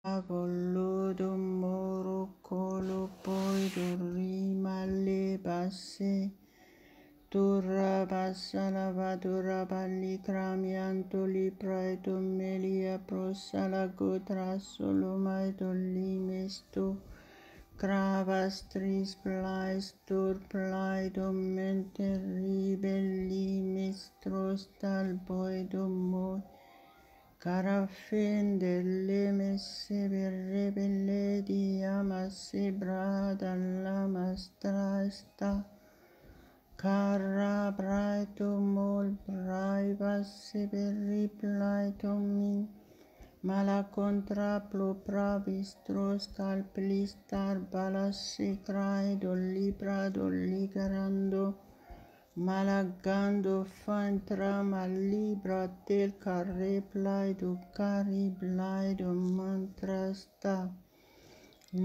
Voludo moro colo poi dorima le basse turra bassa lavadura balli cramianto li praeto melia prosala gotra solo mai dolli mesto cravas tris plais tur plai domente ribelli mestros tal boi domoi Carafin delle messe rebelle di amasse brada la mastrasta Carra braito mol braivas berri plaito min Mala contra plo pravistros calplistar balas crai dolli garando Malagando fantra malibra del carre plaido cari blaido mantrasta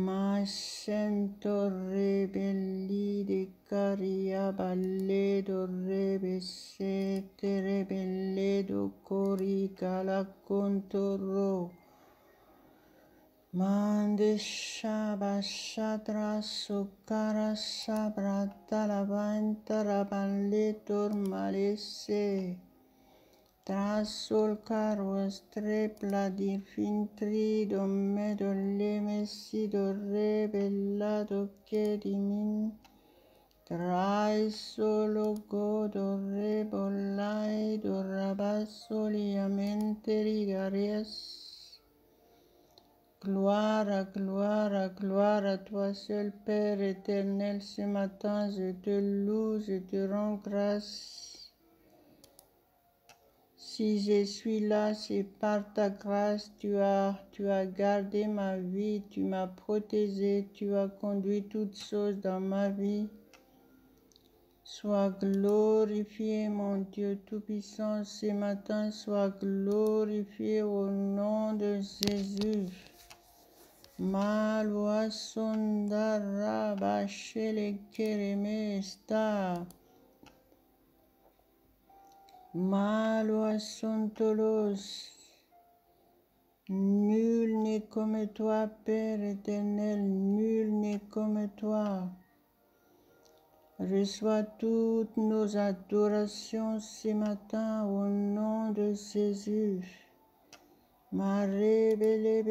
ma sento rebelli de caria balledo rebessete rebelledo cori cala contorro Mande shabashatra sukara sabrata lavanta raballetor malesse Trasul carus trepla di fintri domedo lemessi dorre bellado chiedi min Trai solo godo rebollai dorabassoliamente rigarias Gloire, gloire, gloire à toi seul Père éternel, ce matin je te loue, je te rends grâce. Si je suis là, c'est par ta grâce, tu as gardé ma vie, tu m'as protégé, tu as conduit toutes choses dans ma vie. Sois glorifié, mon Dieu Tout-Puissant, ce matin, sois glorifié au nom de Jésus. Malwa sondara bashele keremesta Malwa sontolos Nul n'est comme toi, Père éternel, nul n'est comme toi. Reçois toutes nos adorations ce matin au nom de Jésus. Ma rebele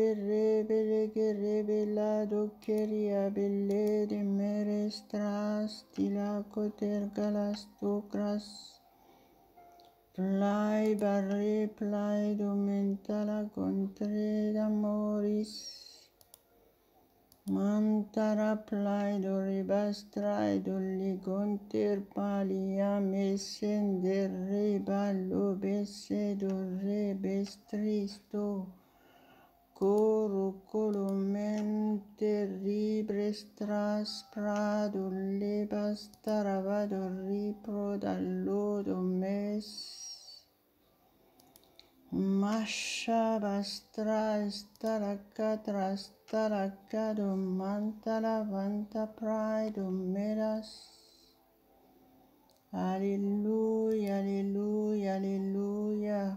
que rebelado queria belle de merestras tila coter galastocras plai barre plai domentala contre d'amoris mantara plai do ribastrai do ligonter palia mesender rebalo besse do rebestristo coro colomente ribrestras prado lebastaravado ripro dallodo mes Masha bastra estaracatra estaracado mantala vanta praido meras Alléluia, Alléluia, Alléluia.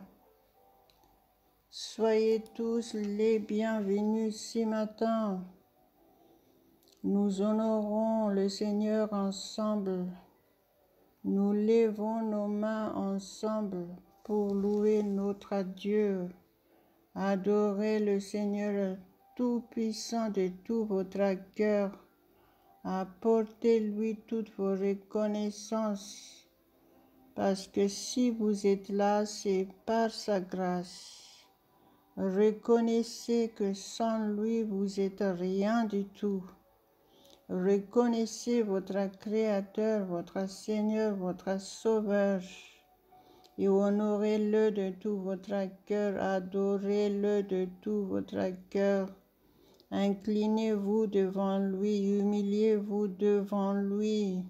Soyez tous les bienvenus ce matin. Nous honorons le Seigneur ensemble. Nous levons nos mains ensemble pour louer notre Dieu. Adorez le Seigneur Tout-Puissant de tout votre cœur. Apportez-lui toutes vos reconnaissances. Parce que si vous êtes là, c'est par sa grâce. Reconnaissez que sans lui, vous êtes rien du tout. Reconnaissez votre Créateur, votre Seigneur, votre Sauveur. Et honorez-le de tout votre cœur, adorez-le de tout votre cœur. Inclinez-vous devant lui, humiliez-vous devant lui.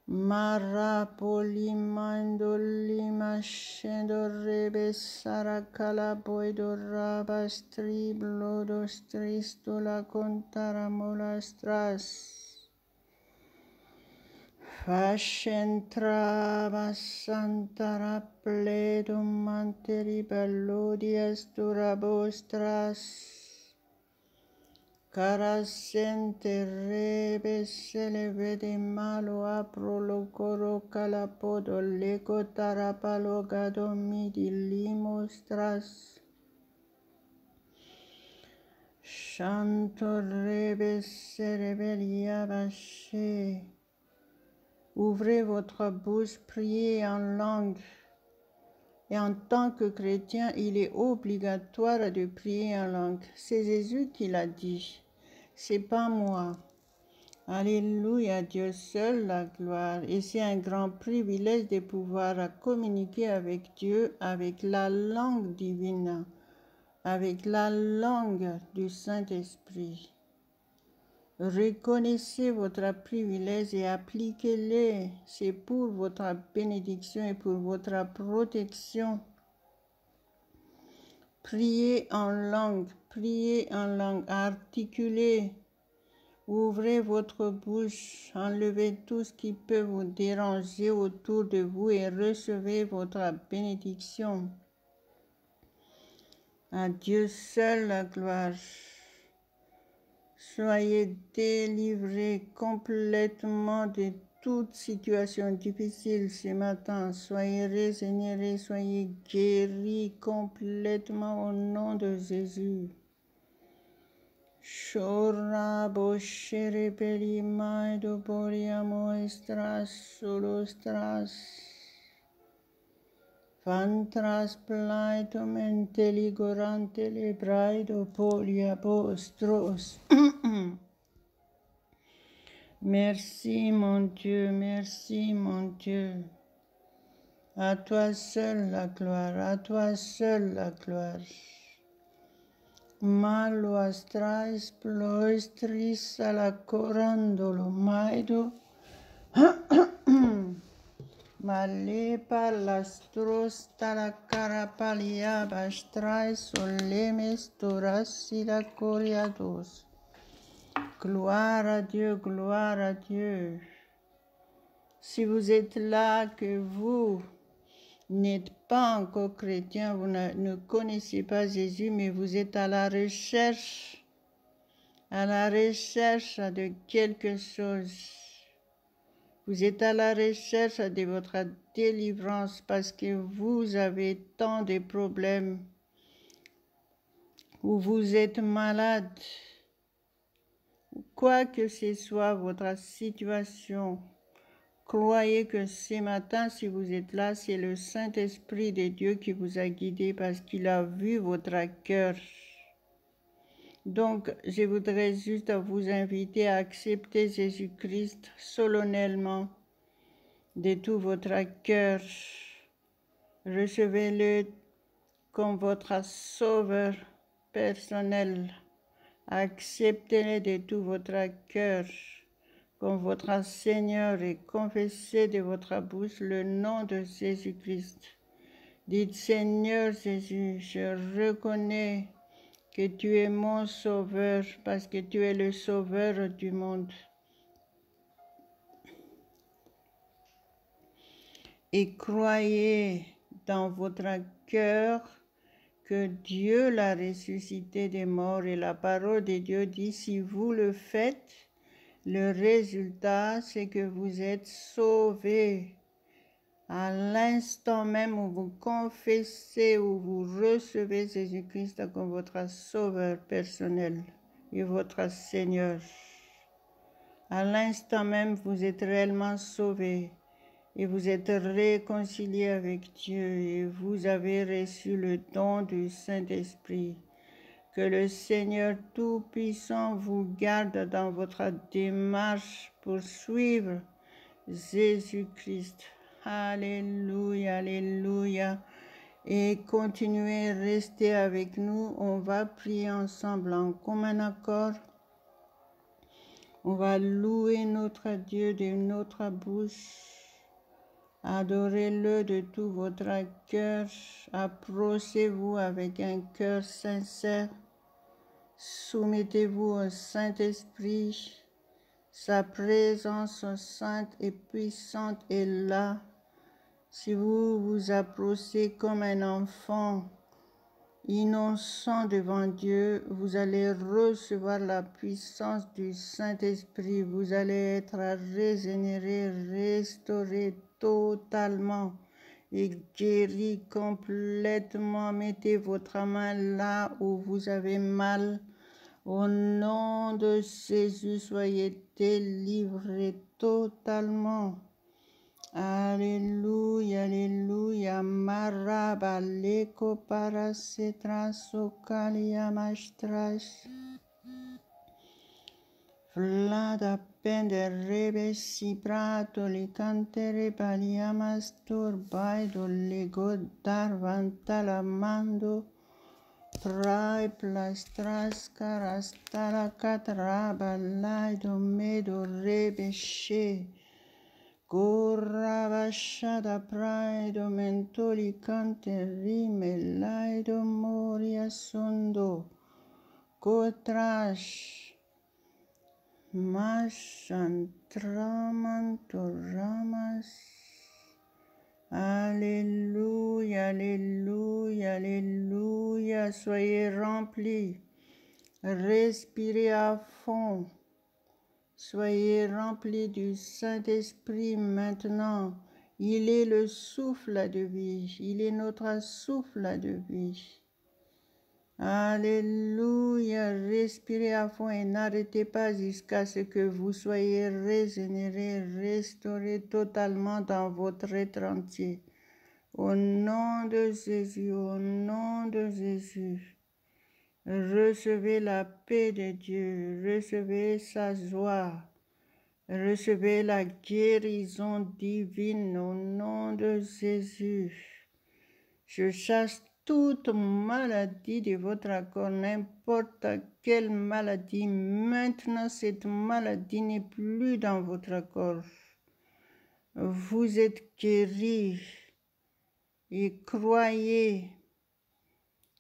Mara polimandoli machendo rebe sarakala boido rabastri blodo stristo la contara molastras. Fascentra basantara pledum manteri bellodias durabostras. Carasente rebes elevede malo apro lo coro calapodo leco tarapalo gado midi limostras. Chanto rebes rebelia vaché. Ouvrez votre bouche, priez en langue. Et en tant que chrétien, il est obligatoire de prier en langue. C'est Jésus qui l'a dit. C'est pas moi. Alléluia, Dieu seul la gloire. Et c'est un grand privilège de pouvoir communiquer avec Dieu avec la langue divine, avec la langue du Saint-Esprit. Reconnaissez votre privilège et appliquez-les. C'est pour votre bénédiction et pour votre protection. Priez en langue, articulez. Ouvrez votre bouche, enlevez tout ce qui peut vous déranger autour de vous et recevez votre bénédiction. À Dieu seul la gloire. Soyez délivrés complètement de toute situation difficile ce matin. Soyez régénérés, soyez guéris complètement au nom de Jésus. Shora boshere peli maido boriamo estras solostras. Vantras plaitum intelligorante lebraido polia postros. Merci mon Dieu, merci mon Dieu. À toi seul la gloire, à toi seul la gloire. Malo astrais ploistris alla corandolo maido. Male par l'astros tala carapalia bastrais solemes toracida coriados. Gloire à Dieu, gloire à Dieu. Si vous êtes là, que vous n'êtes pas encore chrétien, vous ne connaissez pas Jésus, mais vous êtes à la recherche de quelque chose. Vous êtes à la recherche de votre délivrance parce que vous avez tant de problèmes, ou vous êtes malade, quoi que ce soit votre situation. Croyez que ce matin, si vous êtes là, c'est le Saint-Esprit de Dieu qui vous a guidé parce qu'il a vu votre cœur. Donc, je voudrais juste vous inviter à accepter Jésus-Christ solennellement de tout votre cœur. Recevez-le comme votre sauveur personnel. Acceptez-le de tout votre cœur comme votre Seigneur et confessez de votre bouche le nom de Jésus-Christ. Dites, Seigneur Jésus, je reconnais que tu es mon sauveur parce que tu es le sauveur du monde. Et croyez dans votre cœur que Dieu l'a ressuscité des morts et la parole de Dieu dit, si vous le faites, le résultat, c'est que vous êtes sauvés. À l'instant même où vous confessez, où vous recevez Jésus-Christ comme votre sauveur personnel et votre Seigneur, à l'instant même, vous êtes réellement sauvés et vous êtes réconciliés avec Dieu et vous avez reçu le don du Saint-Esprit. Que le Seigneur Tout-Puissant vous garde dans votre démarche pour suivre Jésus-Christ. Alléluia, alléluia. Et continuez, restez avec nous. On va prier ensemble en commun accord. On va louer notre Dieu de notre bouche. Adorez-le de tout votre cœur. Approchez-vous avec un cœur sincère. Soumettez-vous au Saint-Esprit. Sa présence sainte et puissante est là. Si vous vous approchez comme un enfant innocent devant Dieu, vous allez recevoir la puissance du Saint-Esprit. Vous allez être régénéré, restauré totalement et guéri complètement. Mettez votre main là où vous avez mal. Au nom de Jésus, soyez délivrés totalement. Alléluia, alléluia. Marabaleko paracetrasocalia mastras. Vlada pende rebe siprato li cantere paliamas turbaido lego darvantalamando. Prai plastras carastara catraba laido medo rebeshe. Gorabashada praido mentoli cante rime laido moria sondo. Cotrash mashantramanto ramas. Alléluia, alléluia, alléluia. Soyez remplis. Respirez à fond. Soyez remplis du Saint-Esprit maintenant. Il est le souffle de vie. Il est notre souffle de vie. Alléluia. Respirez à fond et n'arrêtez pas jusqu'à ce que vous soyez régénérés, restaurés totalement dans votre être entier. Au nom de Jésus, au nom de Jésus. Recevez la paix de Dieu, recevez sa joie, recevez la guérison divine au nom de Jésus. Je chasse toute maladie de votre corps, n'importe quelle maladie. Maintenant, cette maladie n'est plus dans votre corps. Vous êtes guéris et croyez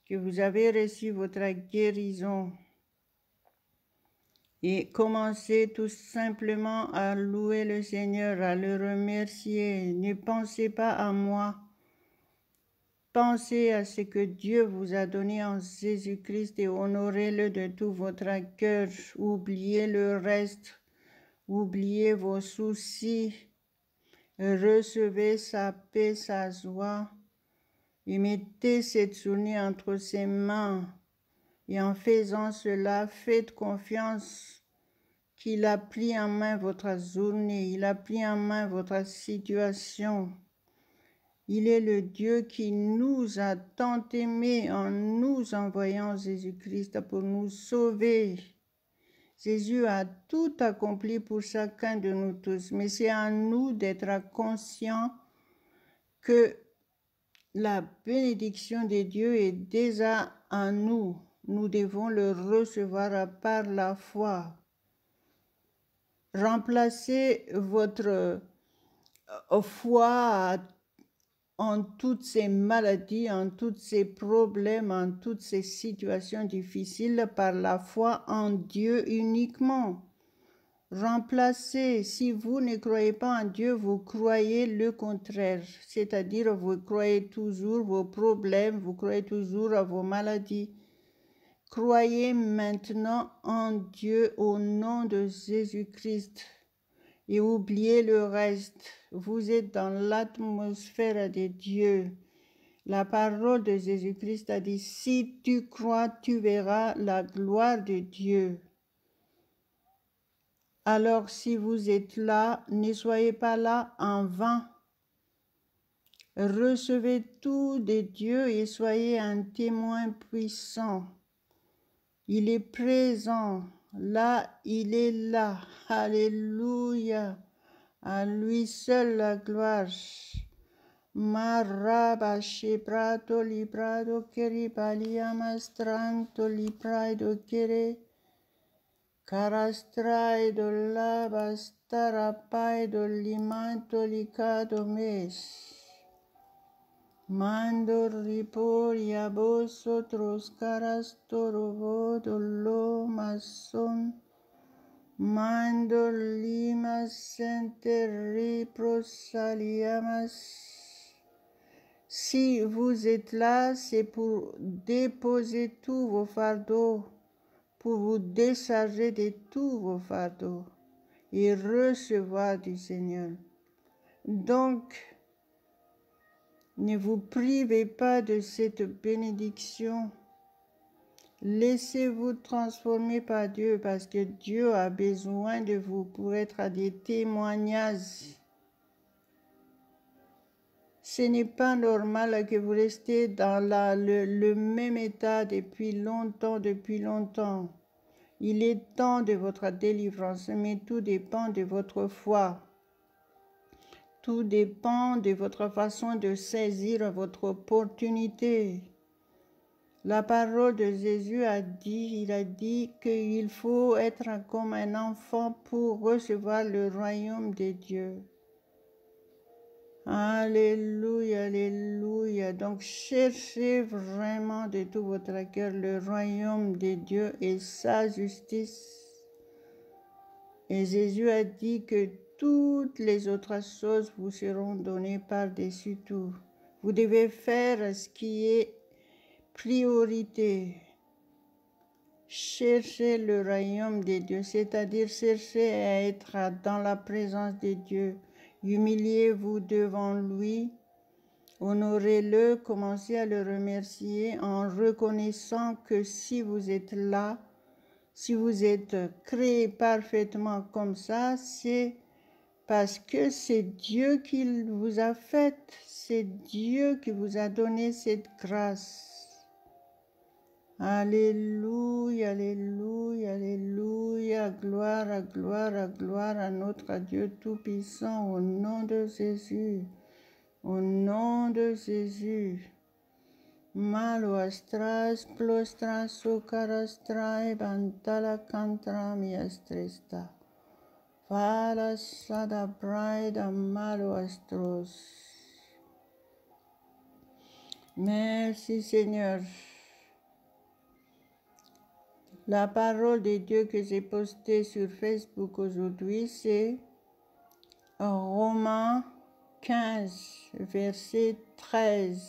que vous avez reçu votre guérison et commencez tout simplement à louer le Seigneur, à le remercier. Ne pensez pas à moi. Pensez à ce que Dieu vous a donné en Jésus-Christ et honorez-le de tout votre cœur. Oubliez le reste. Oubliez vos soucis. Recevez sa paix, sa joie. Et mettez cette journée entre ses mains. Et en faisant cela, faites confiance qu'il a pris en main votre journée. Il a pris en main votre situation. Il est le Dieu qui nous a tant aimés en nous envoyant Jésus-Christ pour nous sauver. Jésus a tout accompli pour chacun de nous tous, mais c'est à nous d'être conscients que la bénédiction de Dieu est déjà en nous. Nous devons le recevoir par la foi. Remplacez votre foi en toutes ces maladies, en tous ces problèmes, en toutes ces situations difficiles par la foi en Dieu uniquement. Remplacez, si vous ne croyez pas en Dieu, vous croyez le contraire, c'est-à-dire vous croyez toujours vos problèmes, vous croyez toujours à vos maladies. Croyez maintenant en Dieu au nom de Jésus-Christ et oubliez le reste. Vous êtes dans l'atmosphère de Dieu. La parole de Jésus-Christ a dit, si tu crois, tu verras la gloire de Dieu. Alors si vous êtes là, ne soyez pas là en vain. Recevez tout de Dieu et soyez un témoin puissant. Il est présent, là, il est là. Alléluia. À lui seul la gloire. Marabashe prato librado keri paliamastranto librado kere. Carastraido labastarapaido limanto licado mes. Mando riporia vosotros caras torovodo lo mason. Mando limas senteri prosaliamas. Si vous êtes là, c'est pour déposer tous vos fardeaux, pour vous décharger de tous vos fardeaux et recevoir du Seigneur. Donc, ne vous privez pas de cette bénédiction. Laissez-vous transformer par Dieu parce que Dieu a besoin de vous pour être à des témoignages. Ce n'est pas normal que vous restez dans le même état depuis longtemps. Il est temps de votre délivrance, mais tout dépend de votre foi. Tout dépend de votre façon de saisir votre opportunité. La parole de Jésus il a dit qu'il faut être comme un enfant pour recevoir le royaume de Dieu. Alléluia, alléluia. Donc cherchez vraiment de tout votre cœur le royaume de Dieu et sa justice. Et Jésus a dit que toutes les autres choses vous seront données par-dessus tout. Vous devez faire ce qui est priorité. Cherchez le royaume de Dieu, c'est-à-dire cherchez à être dans la présence de Dieu. Humiliez-vous devant lui, honorez-le, commencez à le remercier en reconnaissant que si vous êtes là, si vous êtes créé parfaitement comme ça, c'est parce que c'est Dieu qui vous a fait, c'est Dieu qui vous a donné cette grâce. Alléluia, alléluia, alléluia, gloire, gloire, gloire à notre Dieu Tout-Puissant, au nom de Jésus, au nom de Jésus. Malo astras, plostras, socarastrai, bantala cantra miastresta. Vala sada braida malo astros. Merci Seigneur. La parole de Dieu que j'ai postée sur Facebook aujourd'hui, c'est Romains 15, verset 13.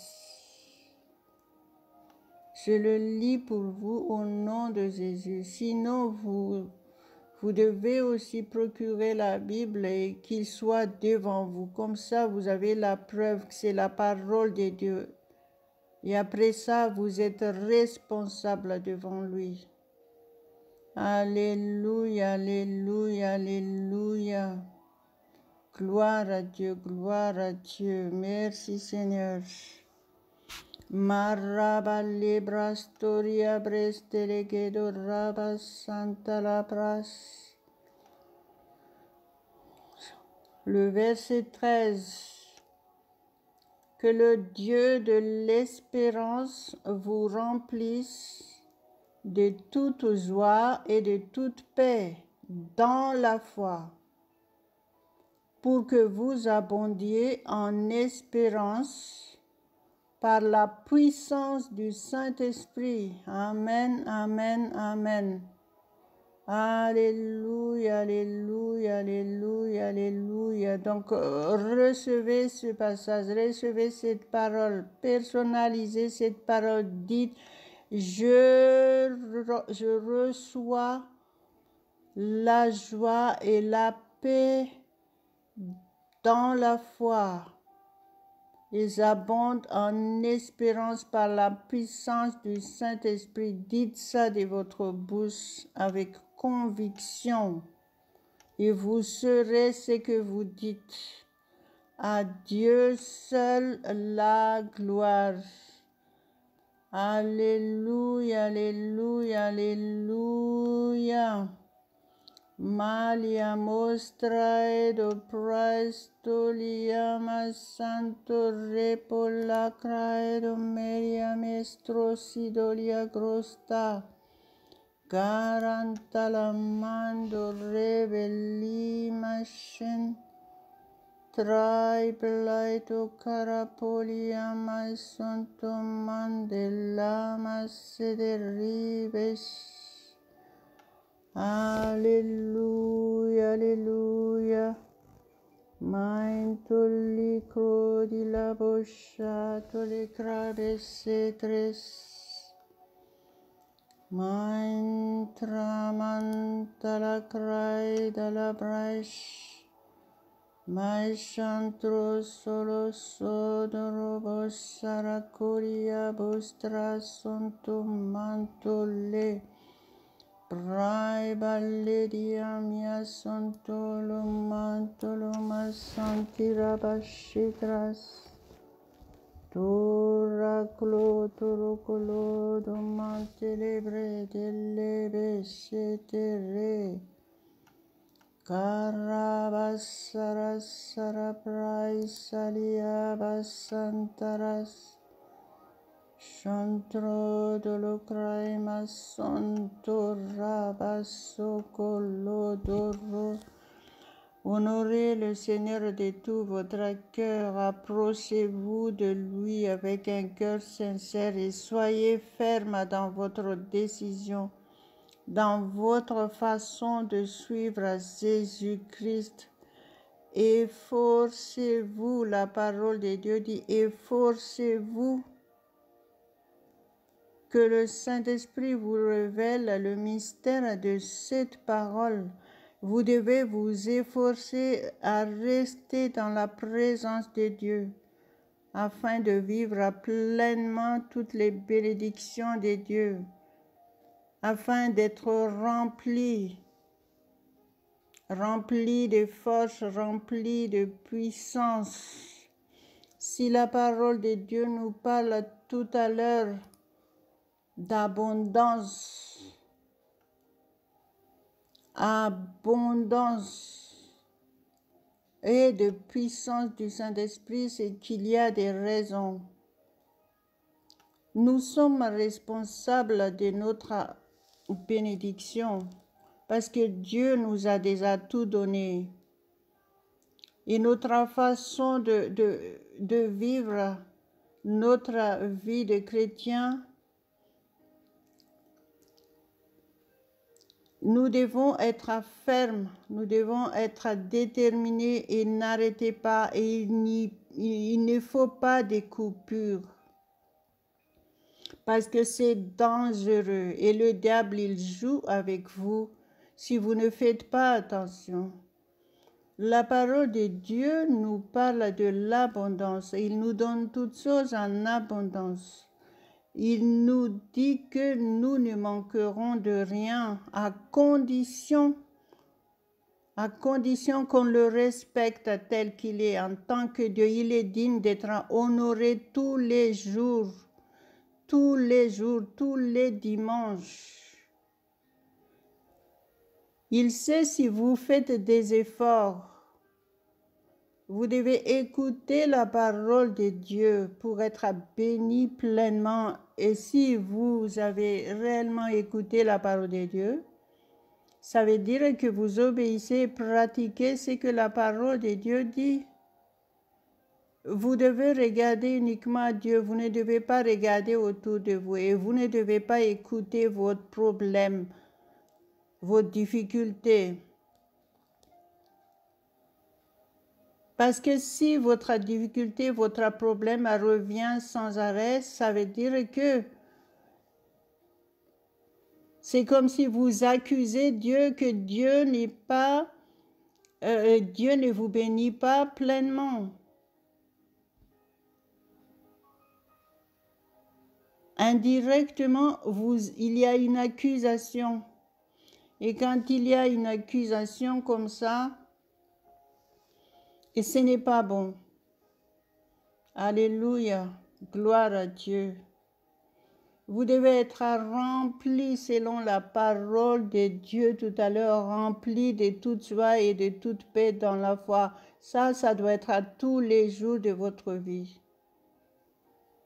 Je le lis pour vous au nom de Jésus. Sinon, vous devez aussi procurer la Bible et qu'il soit devant vous. Comme ça, vous avez la preuve que c'est la parole de Dieu. Et après ça, vous êtes responsable devant lui. Alléluia, alléluia, alléluia. Gloire à Dieu, gloire à Dieu. Merci Seigneur. Maraba libra storia brestelegedo raba santa labras. Le verset 13. Que le Dieu de l'espérance vous remplisse de toute joie et de toute paix dans la foi, pour que vous abondiez en espérance par la puissance du Saint-Esprit. Amen, amen, amen. Alléluia, alléluia, alléluia, alléluia. Donc, recevez ce passage, recevez cette parole, personnalisez cette parole, dites, je reçois la joie et la paix dans la foi. Ils abondent en espérance par la puissance du Saint-Esprit. Dites ça de votre bouche avec conviction et vous serez ce que vous dites. À Dieu seul la gloire. Alléluia, alléluia, alléluia. Malia mostra edo praestolia santo repola craedo meria mestro sidolia grosta. Garanta la mando rebelli mashen. Trai blaito carapolia mai santo mandela mas sederibes. Alléluia, Alléluia. Main tolli crodi la boscia, tolli cradesse tres. Main tramanta la crai dalla brescia. Mai chantro solo sodoro bossara coria bostra sonto mantole. Brai balle dia mia sontolo mantolo ma santira bascitras. Tora clotoro colodo mantelebre delle bescetere. Karabassara saraprai salia basantaras. Chantro dolocrai masonto rabasso colodoro. Honorez le Seigneur de tout votre cœur, approchez-vous de lui avec un cœur sincère et soyez ferme dans votre décision, dans votre façon de suivre Jésus-Christ. Efforcez-vous, la parole de Dieu dit, efforcez-vous que le Saint-Esprit vous révèle le mystère de cette parole. Vous devez vous efforcer à rester dans la présence de Dieu afin de vivre pleinement toutes les bénédictions de Dieu, afin d'être rempli de force, rempli de puissance. Si la parole de Dieu nous parle tout à l'heure d'abondance, et de puissance du Saint-Esprit, c'est qu'il y a des raisons. Nous sommes responsables de notre bénédiction parce que Dieu nous a déjà tout donné. Et notre façon de vivre notre vie de chrétien, nous devons être fermes, nous devons être déterminés et n'arrêtez pas. Et il ne faut pas des coupures parce que c'est dangereux et le diable il joue avec vous si vous ne faites pas attention. La parole de Dieu nous parle de l'abondance. Il nous donne toutes choses en abondance. Il nous dit que nous ne manquerons de rien à condition qu'on le respecte tel qu'il est en tant que Dieu. Il est digne d'être honoré tous les jours, tous les dimanches. Il sait si vous faites des efforts. Vous devez écouter la parole de Dieu pour être béni pleinement. Et si vous avez réellement écouté la parole de Dieu, ça veut dire que vous obéissez, pratiquez ce que la parole de Dieu dit. Vous devez regarder uniquement à Dieu. Vous ne devez pas regarder autour de vous. Et vous ne devez pas écouter votre problème, vos difficultés. Parce que si votre difficulté, votre problème revient sans arrêt, ça veut dire que c'est comme si vous accusez Dieu que Dieu ne vous bénit pas pleinement. Indirectement, il y a une accusation. Et quand il y a une accusation comme ça, et ce n'est pas bon. Alléluia, gloire à Dieu. Vous devez être rempli selon la parole de Dieu tout à l'heure, rempli de toute joie et de toute paix dans la foi. Ça doit être à tous les jours de votre vie.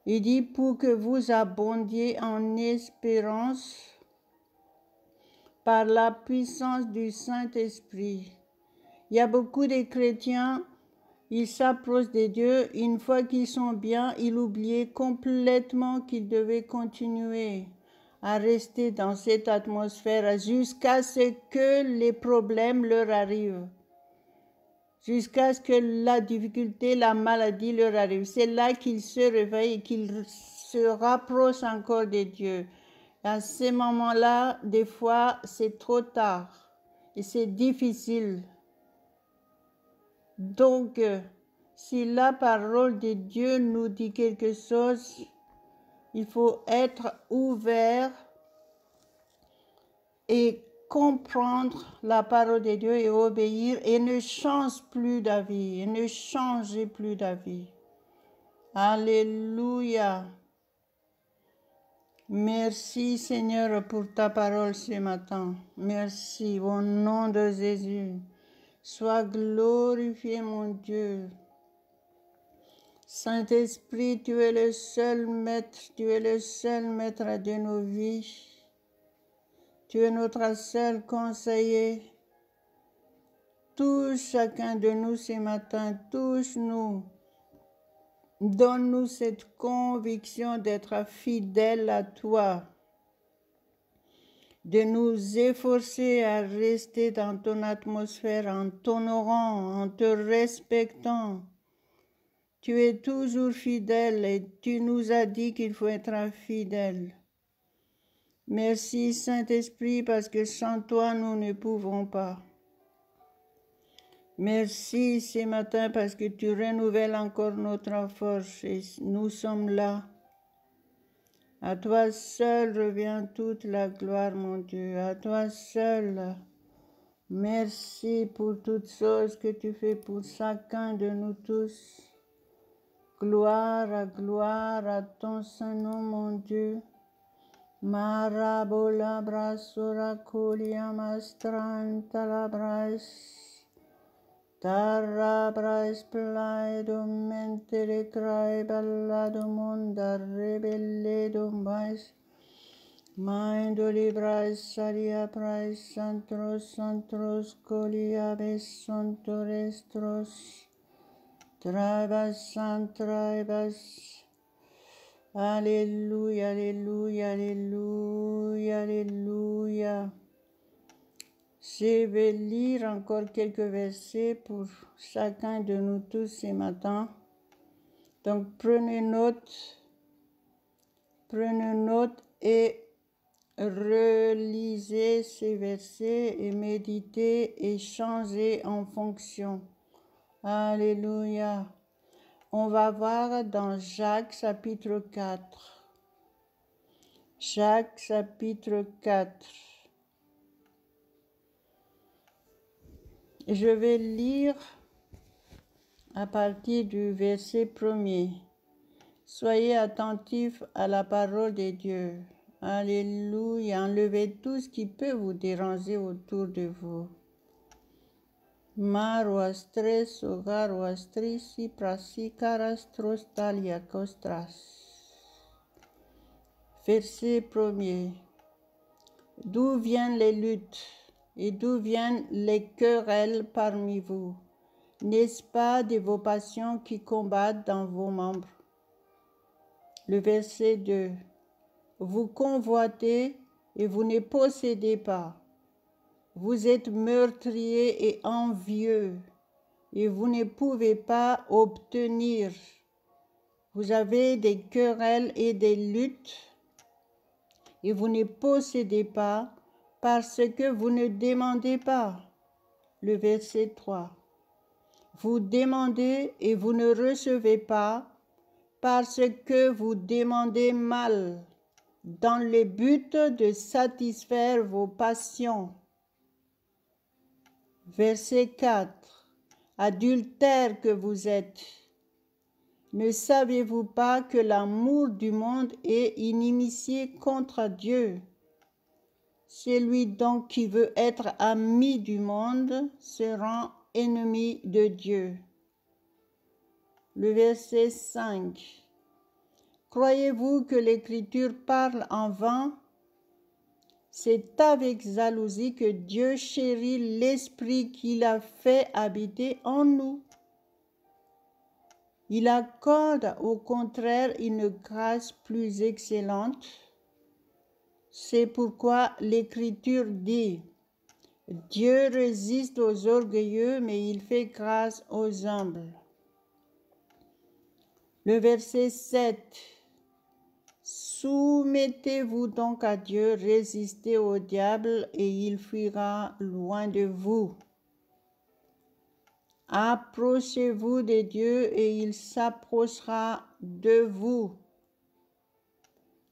Il dit pour que vous abondiez en espérance par la puissance du Saint-Esprit. Il y a beaucoup de chrétiens, ils s'approchent de Dieu, une fois qu'ils sont bien, ils oublient complètement qu'ils devaient continuer à rester dans cette atmosphère jusqu'à ce que les problèmes leur arrivent, jusqu'à ce que la difficulté, la maladie leur arrive. C'est là qu'ils se réveillent et qu'ils se rapprochent encore de Dieu. À ces moments-là, des fois, c'est trop tard et c'est difficile. Donc, si la parole de Dieu nous dit quelque chose, il faut être ouvert et comprendre la parole de Dieu et obéir et ne change plus d'avis, et ne changez plus d'avis. Alléluia. Merci Seigneur pour ta parole ce matin. Merci au nom de Jésus. Sois glorifié mon Dieu. Saint-Esprit, tu es le seul maître, tu es le seul maître de nos vies. Tu es notre seul conseiller. Touche chacun de nous ce matin, touche-nous. Donne-nous cette conviction d'être fidèles à toi, de nous efforcer à rester dans ton atmosphère en t'honorant, en te respectant. Tu es toujours fidèle et tu nous as dit qu'il faut être fidèle. Merci Saint-Esprit parce que sans toi nous ne pouvons pas. Merci ce matin parce que tu renouvelles encore notre force et nous sommes là. À toi seul revient toute la gloire, mon Dieu. À toi seul. Merci pour toutes choses que tu fais pour chacun de nous tous. Gloire à ton Saint-Nom, mon Dieu. Marabola brasura colia mastranta la bras. Tarabrais plaido mentere crai ballado monda rebelledo mais. Maindo librais saria prais santros colia besontorestros. Traibas. Alléluia, alléluia, alléluia, alléluia. Je vais lire encore quelques versets pour chacun de nous tous ce matin. Donc prenez note et relisez ces versets et méditez et changez en fonction. Alléluia. On va voir dans Jacques chapitre 4. Jacques chapitre 4. Je vais lire à partir du verset 1er. Soyez attentifs à la parole de Dieu. Alléluia. Enlevez tout ce qui peut vous déranger autour de vous. Maroastres, ogaroastrisi, prasikaras, talia costras. Verset 1er. D'où viennent les luttes et d'où viennent les querelles parmi vous? N'est-ce pas de vos passions qui combattent dans vos membres? Le verset 2. Vous convoitez et vous ne possédez pas. Vous êtes meurtriers et envieux et vous ne pouvez pas obtenir. Vous avez des querelles et des luttes et vous ne possédez pas parce que vous ne demandez pas. Le verset 3. Vous demandez et vous ne recevez pas parce que vous demandez mal, dans le but de satisfaire vos passions. Verset 4. Adultères que vous êtes, ne savez-vous pas que l'amour du monde est inimitié contre Dieu? Celui donc qui veut être ami du monde se rend ennemi de Dieu. Le verset 5. Croyez-vous que l'Écriture parle en vain? C'est avec jalousie que Dieu chérit l'Esprit qu'il a fait habiter en nous. Il accorde au contraire une grâce plus excellente. C'est pourquoi l'Écriture dit, Dieu résiste aux orgueilleux, mais il fait grâce aux humbles. Le verset 7. Soumettez-vous donc à Dieu, résistez au diable et il fuira loin de vous. Approchez-vous de Dieu et il s'approchera de vous.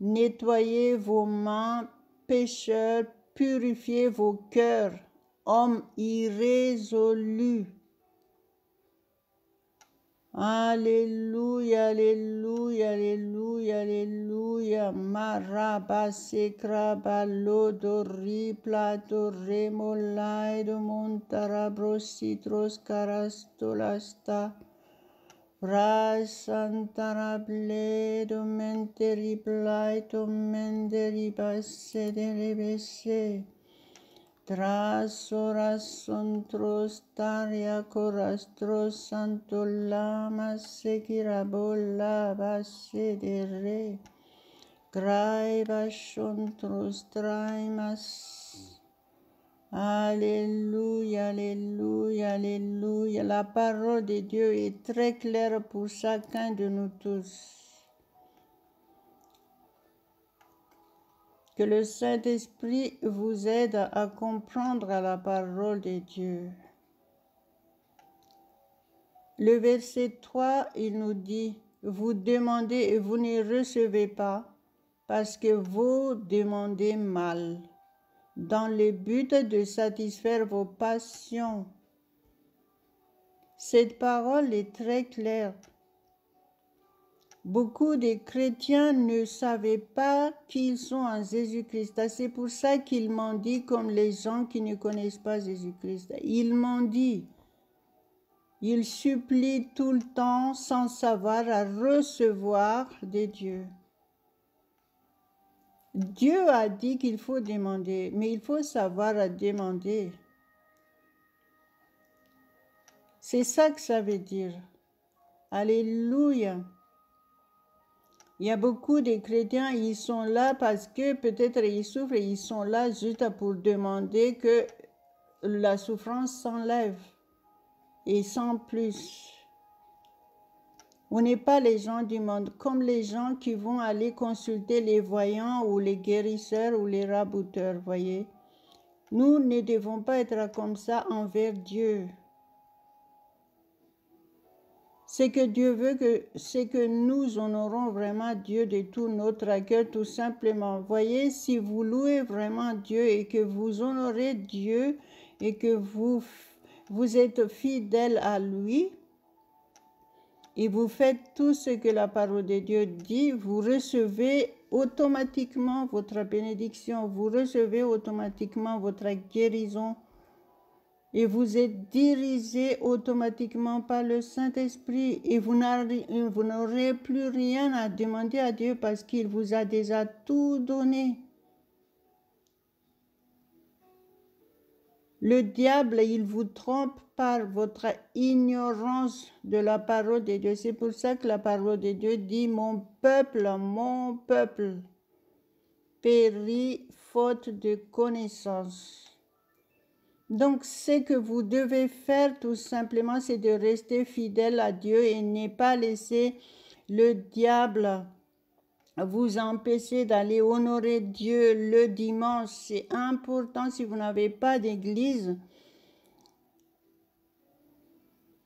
Nettoyez vos mains, pécheurs, purifiez vos cœurs, hommes irrésolus. Alléluia, alléluia, alléluia, alléluia. Marabasekrabalo remolai do montarabrosidros carastolasta. Rasantarable do menteriblai do menderibase de rebese. Trasoras sontros taria corastros santolama sekirabola base de re. Graiba sontros traimas. Alléluia, alléluia, alléluia. La parole de Dieu est très claire pour chacun de nous tous. Que le Saint-Esprit vous aide à comprendre la parole de Dieu. Le verset 3, il nous dit, vous demandez et vous ne recevez pas parce que vous demandez mal, dans le but de satisfaire vos passions. Cette parole est très claire. Beaucoup de chrétiens ne savaient pas qu'ils sont en Jésus-Christ. C'est pour ça qu'ils mendient comme les gens qui ne connaissent pas Jésus-Christ. Ils mendient. Ils supplient tout le temps sans savoir à recevoir de Dieu. Dieu a dit qu'il faut demander, mais il faut savoir à demander. C'est ça que ça veut dire. Alléluia. Il y a beaucoup de chrétiens, ils sont là parce que peut-être ils souffrent et ils sont là juste pour demander que la souffrance s'enlève et sans plus. On n'est pas les gens du monde comme les gens qui vont aller consulter les voyants ou les guérisseurs ou les rabouteurs, voyez. Nous ne devons pas être comme ça envers Dieu. Ce que Dieu veut, c'est que nous honorons vraiment Dieu de tout notre cœur, tout simplement. Voyez, si vous louez vraiment Dieu et que vous honorez Dieu et que vous êtes fidèle à lui, et vous faites tout ce que la parole de Dieu dit, vous recevez automatiquement votre bénédiction, vous recevez automatiquement votre guérison, et vous êtes dirigé automatiquement par le Saint-Esprit et vous n'aurez plus rien à demander à Dieu parce qu'il vous a déjà tout donné. Le diable, il vous trompe par votre ignorance de la parole de Dieu. C'est pour ça que la parole de Dieu dit « Mon peuple, périt faute de connaissance ». Donc, ce que vous devez faire tout simplement, c'est de rester fidèle à Dieu et ne pas laisser le diable vous empêcher d'aller honorer Dieu le dimanche. C'est important si vous n'avez pas d'église.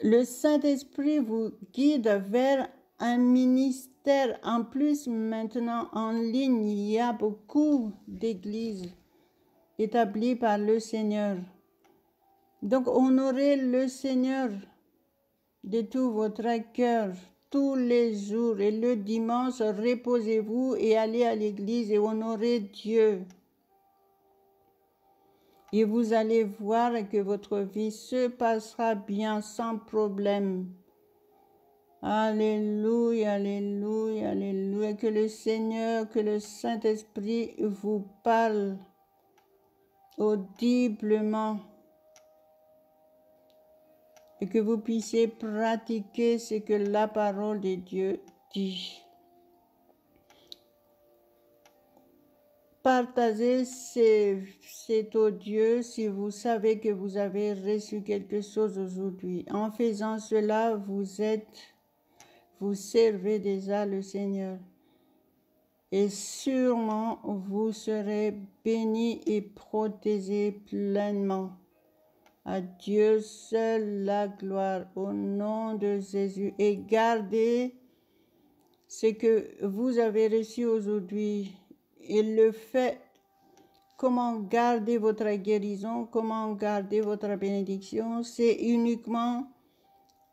Le Saint-Esprit vous guide vers un ministère. En plus, maintenant, en ligne, il y a beaucoup d'églises établies par le Seigneur. Donc, honorez le Seigneur de tout votre cœur, tous les jours. Et le dimanche, reposez-vous et allez à l'église et honorez Dieu. Et vous allez voir que votre vie se passera bien sans problème. Alléluia, alléluia, alléluia. Que le Seigneur, que le Saint-Esprit vous parle audiblement. Et que vous puissiez pratiquer ce que la parole de Dieu dit. Partagez cet audio si vous savez que vous avez reçu quelque chose aujourd'hui. En faisant cela, vous servez déjà le Seigneur. Et sûrement, vous serez bénis et protégés pleinement. À Dieu seul la gloire au nom de Jésus. Et gardez ce que vous avez reçu aujourd'hui. Et le fait, comment garder votre guérison, comment garder votre bénédiction, c'est uniquement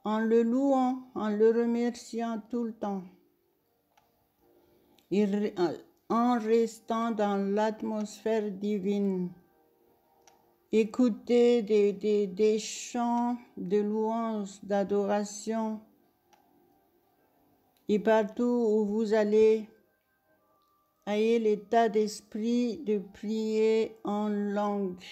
en le louant, en le remerciant tout le temps. Et en restant dans l'atmosphère divine. Écoutez des chants de louange, d'adoration. Et partout où vous allez, ayez l'état d'esprit de prier en langue.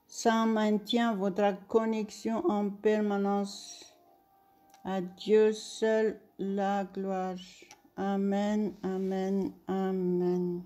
Ça maintient votre connexion en permanence. À Dieu seul la gloire. Amen, amen, amen.